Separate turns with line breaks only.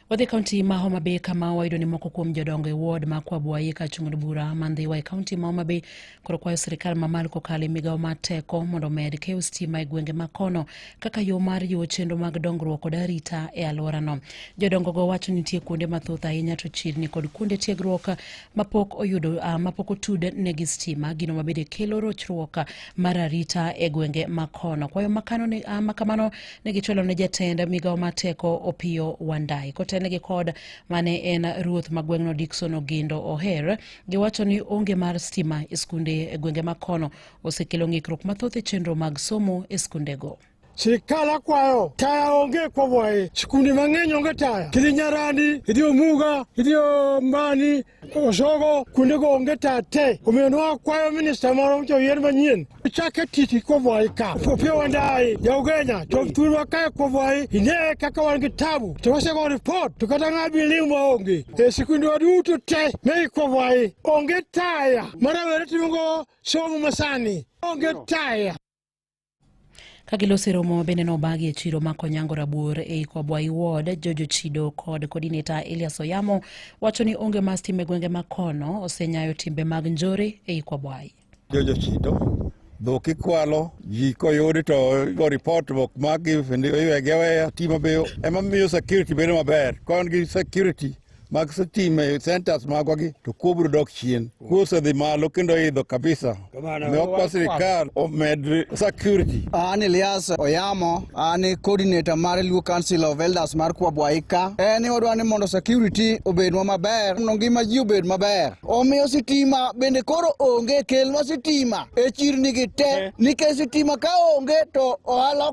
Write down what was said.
Wadhi kaunti ma Homa Bay kama wayudo ni moko kuom jodongo e ward ma Kwabwayi ka chung' od bura Mandhiwa e kaunti ma Homa Bay koro kwayo sirikal mamalo kokalo e migawo mar teko mondo omed keyo stima e gwenge ma kono kaka yo mar jiwo chenro mag dongruok kod arita e alworano. Jodongo go wacho ni nitie kuonde mathoth ahinya to chirni kod kuonde tiegruok mapok otud negi stima, gino mabende kelo rochruok mar arita e gwenge ma kono. Kwayo makamano ne gichwalo ne jatend migawo mar teko Opiyo Wandayi. Kotenegi kod mane en ruoth ma gweng'no Dickson Ogindo Oher, giwacho ni onge mar stima e skunde e gwenge ma kono osekelo ng'ikruok mathoth e chenro mag somo e skundego.
Sirikal akwayo taya onge Kwabwayi, skunde mang'eny onge taya. Kidhi Nyarandi, idhi Omuga, idhi Mbani, Osogo, kuondego onge taya te. Omiyo nwakwayo minista moro joyier manyien chake tich Kwabwayi ka. Opiyo Wandayi, jaugenya, chok thuolwa kae Kwabwayi, ine kaka wan gi tabu. To wasego report, to kata ng'a bi limo onge. E sikundewa duto te mei Kwabwayi onge taya. Marawere timogo somo masani onge taya.
Kagiloso romo bende nobagi e chiro ma Konyango Rabuor e Kwabwayi ward, Jojo Chido kod coordinator Elias Oyamo wacho ni onge mar stima e gwenge ma kono osenyayo timbe mag njore e Kwabwayi.
Jojo Chido dhok ikwalo ji koyudi to go report bok magi iwegeweya tima beyo ema miyo security bedo maber. Kon gi security mag stima centers magwagi to kuo biro dok chien. Kuo osedhi malo kendo idho kabisa. Ne okwa sirikal omed security.
An Elias Oyamo, an coordinator mar Luo Council of Elders mar Kwabwayi ka. Eni wadwa ni mondo security obed maber, mondo ngima ji obed maber. Omiyo sitima bende koro onge, kelnwa sitima e chirni gi te, nikech sitima ka onge to ohala